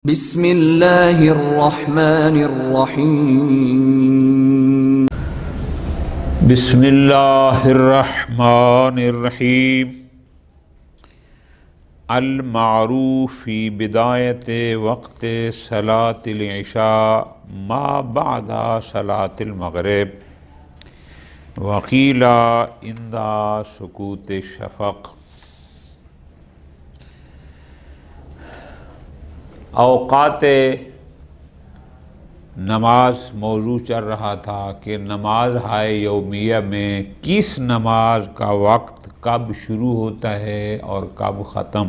بسم اللہ الرحمن الرحیم بسم اللہ الرحمن الرحیم المعروف فی بدایت وقت صلاة العشاء ما بعد صلاة المغرب وقیل عند سکوت الشفق۔ اوقات نماز موضوع چل رہا تھا کہ نماز ہائے یومیہ میں کس نماز کا وقت کب شروع ہوتا ہے اور کب ختم۔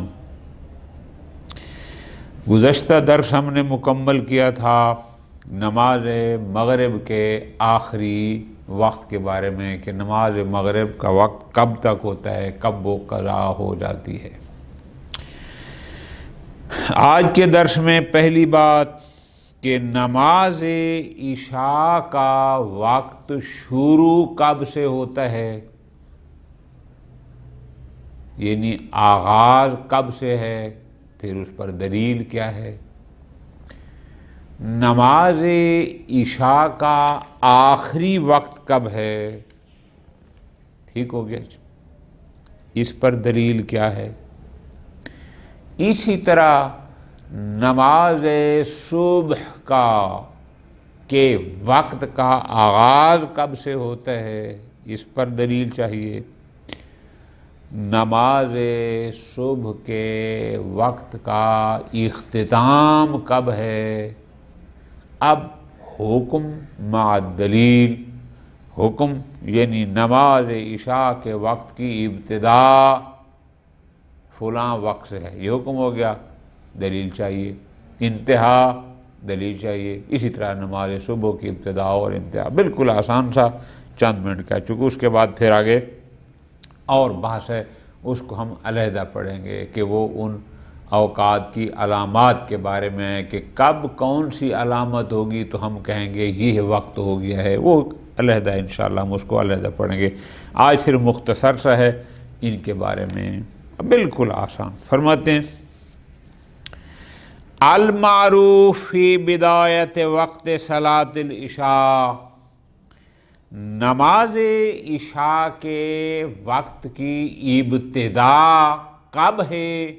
گزشتہ درس ہم نے مکمل کیا تھا نماز مغرب کے آخری وقت کے بارے میں کہ نماز مغرب کا وقت کب تک ہوتا ہے، کب وہ قضا ہو جاتی ہے۔ آج کے درس میں پہلی بات کہ نماز عشاء کا وقت شروع کب سے ہوتا ہے، یعنی آغاز کب سے ہے، پھر اس پر دلیل کیا ہے۔ نماز عشاء کا آخری وقت کب ہے، ٹھیک ہو گیا، اس پر دلیل کیا ہے۔ اسی طرح نماز صبح کا کے وقت کا آغاز کب سے ہوتا ہے، اس پر دلیل چاہیے۔ نماز صبح کے وقت کا اختتام کب ہے۔ اب حکم مع دلیل، حکم یعنی نماز عشاء کے وقت کی ابتدا فلاں وقت سے ہے، یہ حکم ہو گیا، دلیل چاہیے۔ انتہا دلیل چاہیے۔ اسی طرح نماز صبح کی ابتدا اور انتہا بالکل آسان سا، چند منٹ کا، چونکہ اس کے بعد پھر آگے اور بحث ہے، اس کو ہم علیحدہ پڑھیں گے کہ وہ ان اوقات کی علامات کے بارے میں ہے کہ کب کون سی علامت ہوگی تو ہم کہیں گے یہ وقت ہو گیا ہے، وہ علیحدہ انشاءاللہ ہم اس کو علیحدہ پڑھیں گے۔ آج صرف مختصر سا ہے ان کے بارے میں، بالکل آسان۔ فرماتے ہیں المعروف فی بدایت وقت صلاة العشاء، نماز عشاء کے وقت کی ابتدا کب ہے۔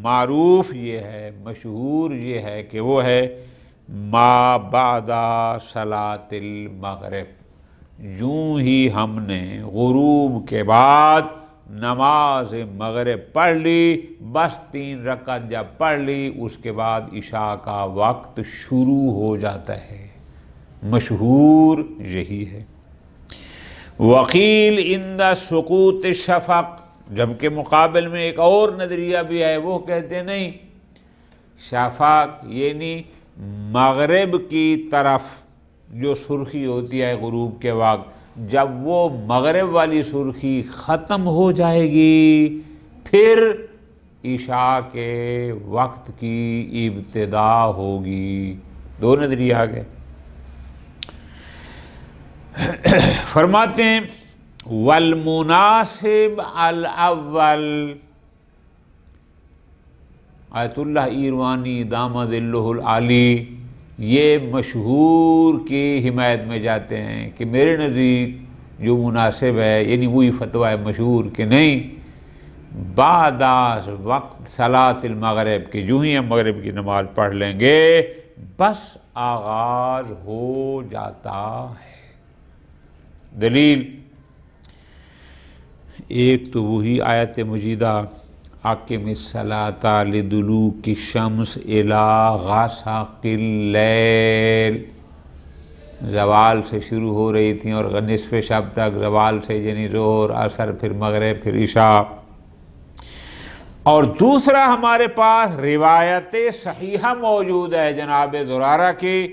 معروف یہ ہے، مشہور یہ ہے کہ وہ ہے ما بعد صلاة المغرب، یوں ہی ہم نے غروب کے بعد نماز مغرب پڑھ لی، بس 3 رکعت جب پڑھ لی اس کے بعد عشاء کا وقت شروع ہو جاتا ہے، مشہور یہی ہے۔ وقیل عند سقوط الشفق، جبکہ مقابل میں ایک اور نظریہ بھی ہے، وہ کہتے ہیں نہیں، شفق یعنی مغرب کی طرف جو سرخی ہوتی ہے غروب کے وقت، جب وہ مغرب والی سرخی ختم ہو جائے گی پھر عشاء کے وقت کی ابتدا ہوگی۔ دو نظریے آ گئے۔ فرماتے ہیں والمناسب الاول، آیت اللہ ایروانی دامد اللہ العالی یہ مشہور کی حمایت میں جاتے ہیں کہ میرے نزدیک جو مناسب ہے، یعنی وہی فتویٰ ہے مشہور کہ نہیں، بعد وقت صلاة المغرب کہ یوں ہی ہم مغرب کی نماز پڑھ لیں گے بس آغاز ہو جاتا ہے۔ دلیل ایک تو وہی آیت مجیدہ اقم الصلاۃ لدلوک الشمس الی غسق اللیل، زوال سے شروع ہو رہی تھیں اور نصف شب تک، زوال سے یعنی ظہر، عصر، پھر مغرب، پھر عشاء۔ اور دوسرا ہمارے پاس روایت صحیحہ موجود ہے جناب زرارہ کی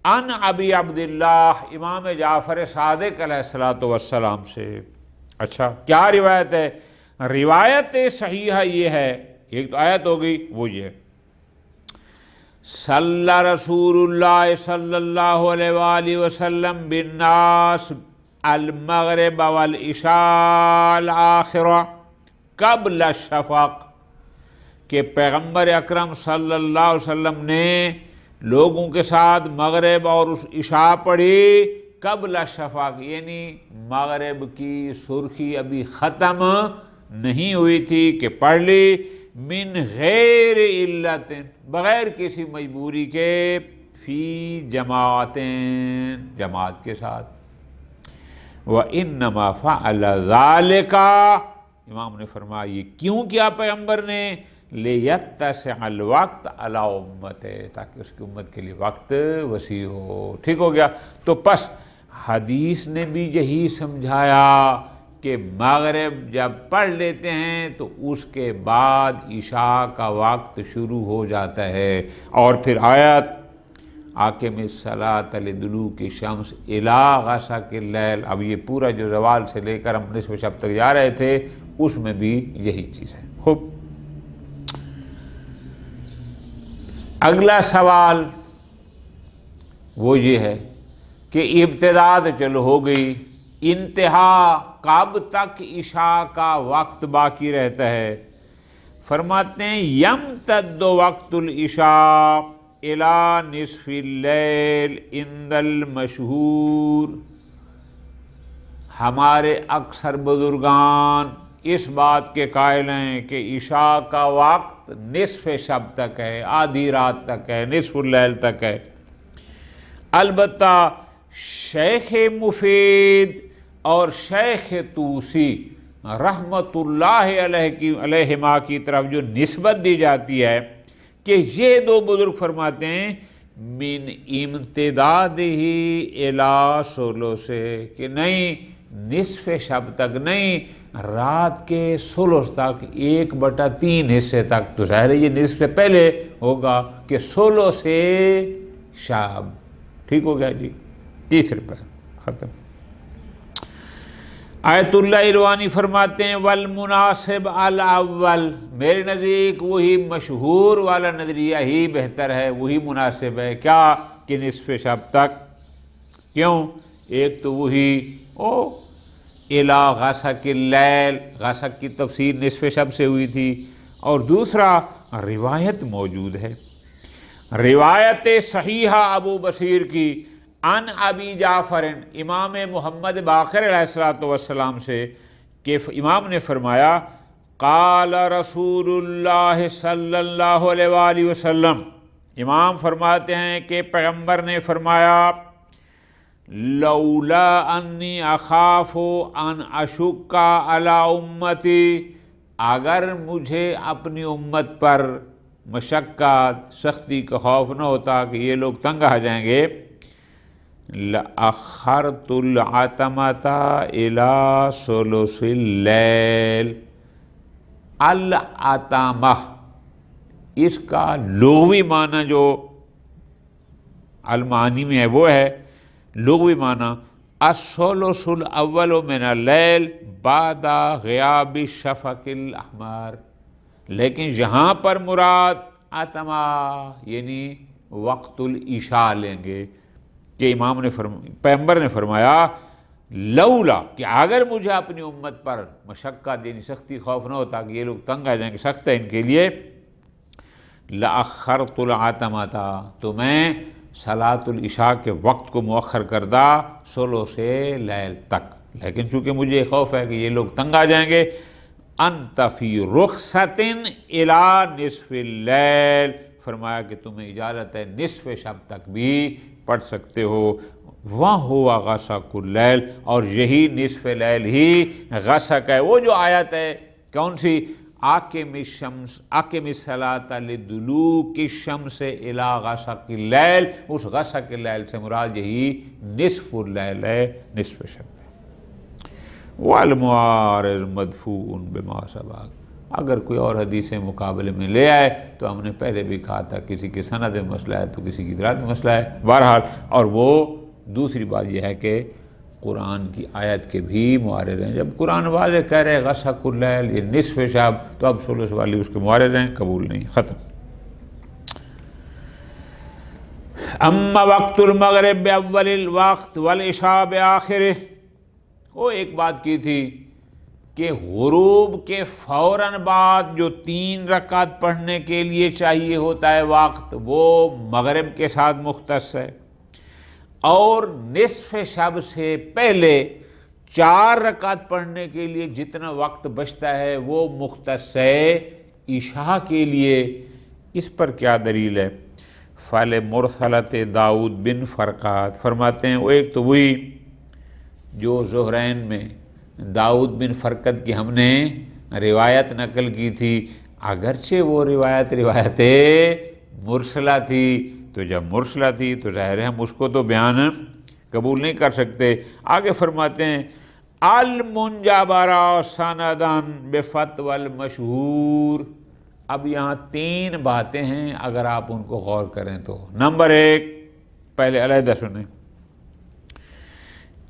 عن ابی عبداللہ امام جعفر صادق علیہ السلام سے۔ اچھا کیا روایت ہے؟ روایت صحیحہ یہ ہے، ایک تو آیت ہو گئی وہ یہ صلی رسول اللہ صلی اللہ علیہ وآلہ وسلم بالناس المغرب والعشاء الآخرہ قبل الشفق، کہ پیغمبر اکرم صلی اللہ علیہ وسلم نے لوگوں کے ساتھ مغرب اور عشاء پڑھی قبل شفق، یعنی مغرب کی سرخی ابھی ختم نہیں ہوئی تھی کہ پڑھ لی، من غیر علت، بغیر کسی مجبوری کے، فی جماعتین، جماعت کے ساتھ، وَإِنَّمَا فَعَلَ ذَلِكَ، امام نے فرمایا یہ کیوں کیا پیغمبر نے، لِيَتَّسِعَ الْوَقْتَ عَلَى أُمَّتِهِ، تاکہ اس کی امت کے لیے وقت وسیع ہو۔ ٹھیک ہو گیا؟ تو پس حدیث نے بھی یہی سمجھایا کہ مغرب جب پڑھ لیتے ہیں تو اس کے بعد عشاء کا وقت شروع ہو جاتا ہے، اور پھر آیت آقم الصلاۃ لدلوک الشمس الی غسق اللیل، اب یہ پورا جو زوال سے لے کر ہم نصف شب تک جا رہے تھے اس میں بھی یہی چیز ہے۔ خوب، اگلا سوال وہ یہ ہے کہ ابتدا تو چلو ہو گئی، انتہا کب تک عشاء کا وقت باقی رہتا ہے؟ فرماتے ہیں یمتد وقت العشاء الی نصف اللیل عند المشہور، ہمارے اکثر بزرگان اس بات کے قائل ہیں کہ عشاء کا وقت نصف شب تک ہے، آدھی رات تک ہے، نصف اللیل تک ہے۔ البتہ شیخ مفید اور شیخ طوسی رحمت اللہ علیہما کی طرف جو نسبت دی جاتی ہے کہ یہ دو بزرگ فرماتے ہیں من امتداد ہی الی ثلث، کہ نہیں نصف شب تک نہیں، رات کے ثلث تک، 1/3 حصے تک، تو ظاہر ہے یہ نصف سے پہلے ہوگا کہ ثلث شب۔ ٹھیک ہو گیا جی؟ تیسرے پر ختم۔ آیت اللہ ایروانی فرماتے ہیں والمناسب الاول، میرے نزدیک وہی مشہور والا نظریہ ہی بہتر ہے، وہی مناسب ہے، کیا کہ نصف شب تک۔ کیوں؟ ایک تو وہی الی غسق اللیل، غسق کی تفسیر نصف شب سے ہوئی تھی، اور دوسرا روایت موجود ہے، روایت صحیحہ ابو بصیر کی عن ابی جعفر، امام محمد باقر علیہ السلام سے، کہ امام نے فرمایا قال رسول اللہ صلی اللہ علیہ وآلہ وسلم، امام فرماتے ہیں کہ پیغمبر نے فرمایا لولا انی اخاف ان اشق علی امتی، اگر مجھے اپنی امت پر مشقت سختی کا خوف نہ ہوتا کہ یہ لوگ تنگ آ جائیں گے، لأخرت العتمۃ الی ثلث اللیل، العتمہ اس کا لغوی معنی جو المعانی میں ہے وہ ہے، لغوی معنی الثلث الاول من اللیل بعد غیاب الشفق الاحمر، لیکن یہاں پر مراد عتمہ یعنی وقت العشاء لیں گے، کہ امام نے پیغمبر نے فرمایا لولا، کہ اگر مجھے اپنی امت پر مشقت یعنی سختی خوف نہ ہوتا کہ یہ لوگ تنگ آ جائیں گے، سخت ہے ان کے لیے، لأخرت العتمۃ، تو میں صلاۃ العشاء کے وقت کو مؤخر کردہ ثلث لیل تک، لیکن چونکہ مجھے خوف ہے کہ یہ لوگ تنگ آ جائیں گے، انت فی رخصۃ الی نصف اللیل، فرمایا کہ تمہیں اجازت ہے نصف شب تک بھی پڑھ سکتے ہو، وَهُوَ غَسَقُ اللیل، اور یہی نصف لیل ہی غسق ہے۔ وہ جو آیت ہے کون سی؟ آقم الصلاۃ لدلوک الشمس الی غسق اللیل، اس غسق اللیل سے مراد یہی نصف اللیل ہے، نصف شب ہے۔ والمعارض مدفوع بما سبق، اگر کوئی اور حدیثیں مقابلے میں لے آئے تو ہم نے پہلے بھی کہا تھا کسی کے سند میں مسئلہ ہے تو کسی کی درات میں مسئلہ ہے، بہرحال، اور وہ دوسری بات یہ ہے کہ قرآن کی آیت کے بھی معارض ہیں، جب قرآن واضح کہہ رہے غسق اللیل یہ نصف شب، تو اب ثلث والی اس کے معارض ہیں، قبول نہیں، ختم۔ اما وقت المغرب باول الوقت والعشاء بآخرہ، وہ ایک بات کی تھی کہ غروب کے فوراً بعد جو 3 رکعت پڑھنے کے لیے چاہیے ہوتا ہے وقت، وہ مغرب کے ساتھ مختص ہے، اور نصف شب سے پہلے 4 رکعت پڑھنے کے لیے جتنا وقت بچتا ہے وہ مختص ہے عشاء کے لیے۔ اس پر کیا دلیل ہے؟ فل مرسلت داؤد بن فرقات فرماتے ہیں، وہ ایک تو وہی جو ظہرین میں داؤد بن فرقت کی ہم نے روایت نقل کی تھی، اگرچہ وہ روایت مرسلہ تھی، تو جب مرسلہ تھی تو ظاہر ہے ہم اس کو تو بیان قبول نہیں کر سکتے۔ آگے فرماتے ہیں المنجبرا سندن بفتوی المشہور۔ اب یہاں 3 باتیں ہیں، اگر آپ ان کو غور کریں تو۔ نمبر 1، پہلے علیحدہ سنیں،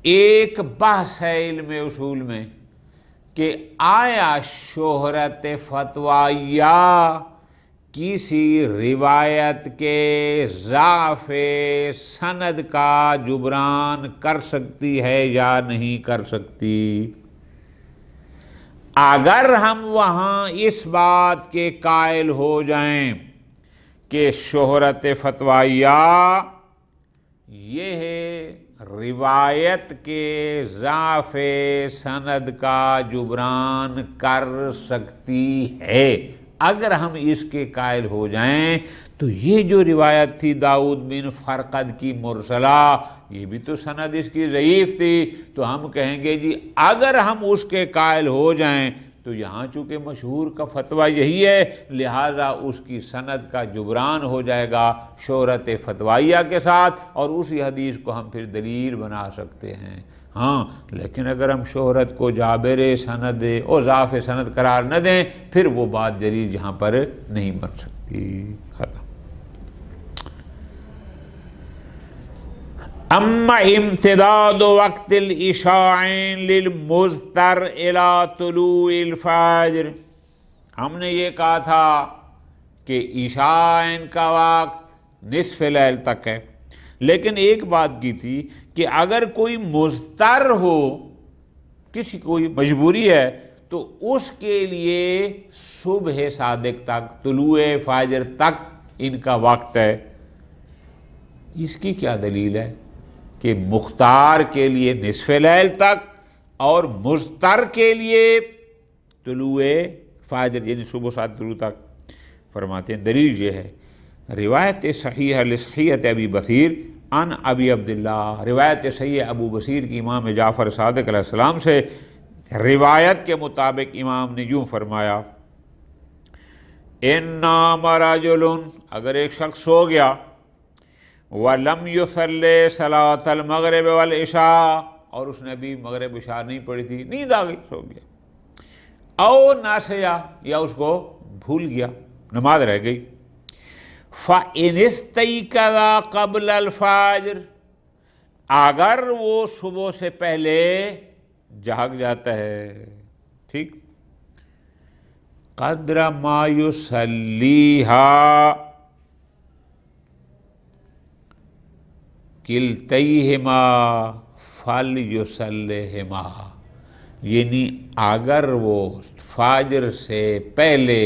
ایک بحث ہے علم اصول میں کہ آیا شہرت فتویٰ یا کسی روایت کے ضعف سند کا جبران کر سکتی ہے یا نہیں کر سکتی؟ اگر ہم وہاں اس بات کے قائل ہو جائیں کہ شہرت فتویٰ یہ ہے روایت کے ضعف سند کا جبران کر سکتی ہے، اگر ہم اس کے قائل ہو جائیں تو یہ جو روایت تھی داؤد بن فرقد کی مرسلہ، یہ بھی تو سند اس کی ضعیف تھی، تو ہم کہیں گے جی اگر ہم اس کے قائل ہو جائیں تو یہاں چونکہ مشہور کا فتویٰ یہی ہے، لہٰذا اس کی سند کا جبران ہو جائے گا شہرت فتویہ کے ساتھ، اور اسی حدیث کو ہم پھر دلیل بنا سکتے ہیں۔ ہاں لیکن اگر ہم شہرت کو جابر سند اور ضعف سند قرار نہ دیں، پھر وہ بات دلیل یہاں پر نہیں بن سکتی۔ ختم۔ اما امتداد وقت العشاء للمضطر الى طلوع الفجر، ہم نے یہ کہا تھا کہ عشاء کا وقت نصف لیل تک ہے، لیکن ایک بات کی تھی کہ اگر کوئی مضطر ہو، کسی کوئی مجبوری ہے، تو اس کے لیے صبح صادق تک، طلوع فجر تک ان کا وقت ہے۔ اس کی کیا دلیل ہے کہ مختار کے لیے نصف لیل تک اور مضطر کے لیے طلوع فجر یعنی صبح 7 طلوع تک؟ فرماتے ہیں دلیل یہ ہے روایت صحیح لصحیحۃ ابی بصیر عن ابی عبداللہ، روایت صحیح ابو بصیر کی امام جعفر صادق علیہ السلام سے، روایت کے مطابق امام نے یوں فرمایا، ان نام رجل، اگر ایک شخص سو گیا، وَلَمْ يُصَلِّ صَلَاةَ الْمَغْرِبِ وَالْعِشَاءِ، اور اس نے ابھی مغرب عشاء نہیں پڑھی تھی، نیند آ گئی، سو گیا، او ناسیا، یا اس کو بھول گیا، نماز رہ گئی، فَإِنِ اسْتَيْقَظَ قَبْلَ الْفَجْرِ، اگر وہ صبح سے پہلے جاگ جاتا ہے، ٹھیک، قدر ما يصليها کلتیہما فلیصلہما، یعنی اگر وہ فجر سے پہلے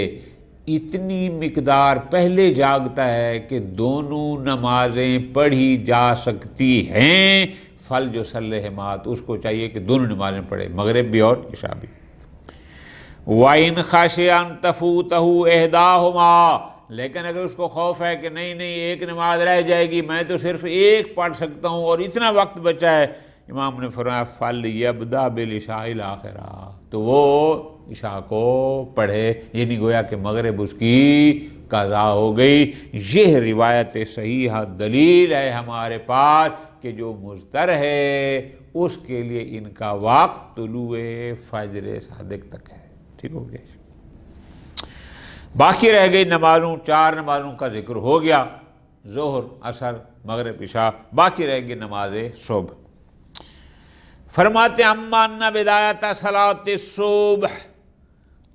اتنی مقدار پہلے جاگتا ہے کہ دونوں نمازیں پڑھی جا سکتی ہیں، فلیصلہما، تو اس کو چاہیے کہ دونوں نمازیں پڑھے، مغرب بھی اور عشاء بھی۔ وَإِنْ خَشِيَ أَن تَفُوتَهُ إِحْدَاهُمَا، لیکن اگر اس کو خوف ہے کہ نہیں ایک نماز رہ جائے گی، میں تو صرف ایک پڑھ سکتا ہوں اور اتنا وقت بچا ہے، امام نے فرمایا فَلْيَبْدَأْ بِالْعِشَاءِ الْآخِرَةِ، تو وہ عشاء کو پڑھے، یعنی گویا کہ مغرب اس کی قضا ہو گئی۔ یہ روایت صحیحہ دلیل ہے ہمارے پاس کہ جو مضطر ہے اس کے لیے ان کا وقت طلوع فجر صادق تک ہے۔ ٹھیک ہو گیا، باقی رہ گئی نمازوں، 4 نمازوں کا ذکر ہو گیا، ظہر، عصر، مغرب، عشاء، باقی رہ گئی نماز صبح۔ فرماتے اما ان بدایت صلاۃ الصبح،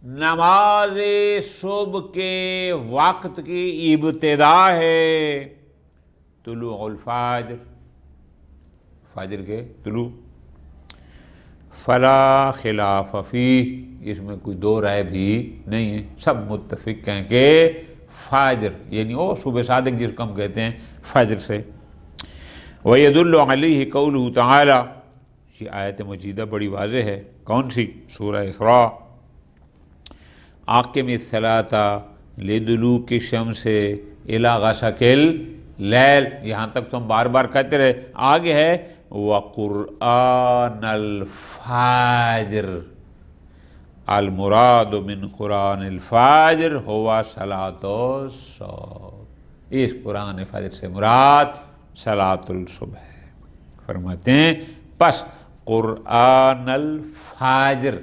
نماز صبح کے وقت کی ابتدا ہے طلوع الفجر، فجر کے طلوع، فلا خلاف فیہ، اس میں کوئی دو رائے بھی نہیں ہے، سب متفق ہیں کہ فجر یعنی وہ صبح صادق جس کو ہم کہتے ہیں فجر سے۔ وَيَدُلُّ عَلَيْهِ قَوْلُهُ تَعَالَى، یہ آیت مجیدہ بڑی واضح ہے، کون سی؟ سورہ اسراء، أَقِمِ الصَّلَاةَ لِدُلُوكِ الشَّمْسِ إِلَى غَسَقِ اللیل، یہاں تک تو ہم بار بار کہتے رہے۔ آگے ہے وَقُرْآنَ الْفَجْرِ، المراد من قرآن الفجر ہوا صلاۃ الصبح، اس قرآن فجر سے مراد صلاۃ الصبح ہے۔ فرماتے ہیں پس قرآن الفجر،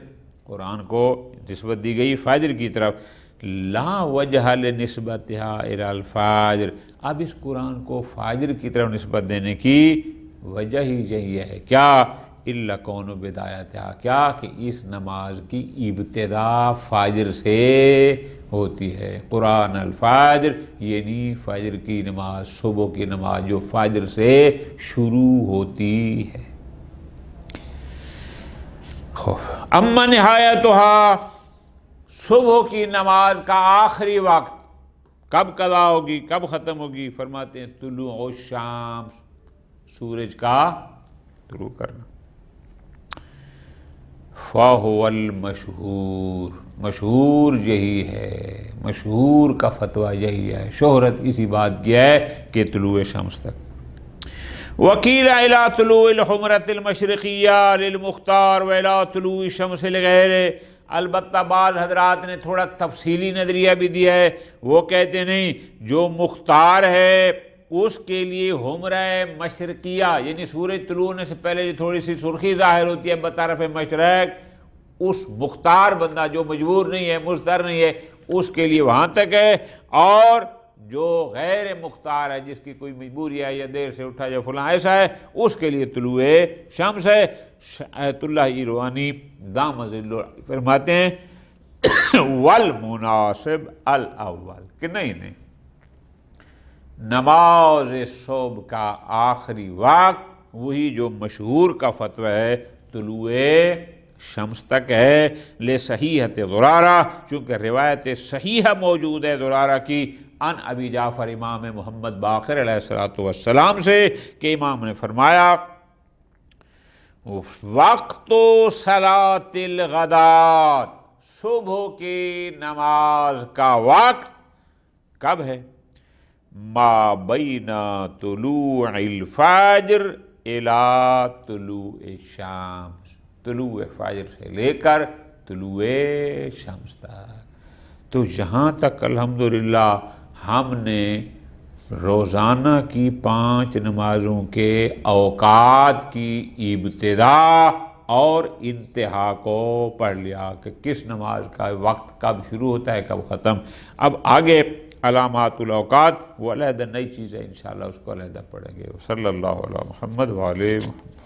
قرآن کو نسبت دی گئی فجر کی طرف، لا وجہ لنسبتها الى الفجر، اب اس قرآن کو فجر کی طرف نسبت دینے کی وجہ ہی یہی ہے، کیا؟ الا کون بدایتھا، کیا کہ اس نماز کی ابتدا فجر سے ہوتی ہے۔ قرآن الفجر یعنی فجر کی نماز، صبح کی نماز جو فجر سے شروع ہوتی ہے۔ اما نہایتھا، صبح کی نماز کا آخری وقت کب قضا ہوگی، کب ختم ہوگی؟ فرماتے ہیں طلوع الشمس، سورج کا طلوع کرنا۔ فَهُوَ الْمَشْهُورُ، مشہور یہی ہے، مشہور کا فتویٰ یہی ہے، شہرت اسی بات کی ہے کہ طلوع شمس تک۔ وَقِيلَ إِلَىٰ طُلُوعِ الْحُمْرَةِ الْمَشْرِقِيَّةِ لِلْمُخْتَارِ وَإِلَىٰ طُلُوعِ الشَّمْسِ لِغَيْرِهِ، البتہ بعض حضرات نے تھوڑا تفصیلی نظریہ بھی دیا ہے، وہ کہتے نہیں جو مختار ہے اس کے لیے حمرہ مشرقیہ یعنی سورج طلوع ہونے سے پہلے جو تھوڑی سی سرخی ظاہر ہوتی ہے بطرف مشرق، اس مختار بندہ جو مجبور نہیں ہے، مضطر نہیں ہے، اس کے لیے وہاں تک ہے، اور جو غیر مختار ہے جس کی کوئی مجبوری ہے یا دیر سے اٹھا یا فلاں ایسا ہے، اس کے لیے طلوع شمس ہے۔ آیت اللہ ایروانی دام ذلہ فرماتے ہیں والمناسب الاول، کہ نہیں نماز صبح کا آخری وقت وہی جو مشہور کا فتویٰ ہے طلوع شمس تک ہے، لصحیحۃ زرارہ، چونکہ روایت صحیحہ موجود ہے زرارہ کی، ان ابی جعفر امام محمد باقر علیہ السلام سے کہ امام نے فرمایا وقت صلاۃ الغدات، صبح کی نماز کا وقت کب ہے؟ ما بین طلوع الفجر الی طلوع الشمس، طلوع فجر سے لے کر طلوع شمس تک۔ تو یہاں تک الحمدللہ ہم نے روزانہ کی 5 نمازوں کے اوقات کی ابتدا اور انتہا کو پڑھ لیا کہ کس نماز کا وقت کب شروع ہوتا ہے کب ختم۔ اب آگے علامات الاوقات وہ علیحدہ نئی چیز ہے، انشاءاللہ اس کو علیحدہ پڑھیں گے۔ صلی اللہ علیہ محمد وآلہ محمد۔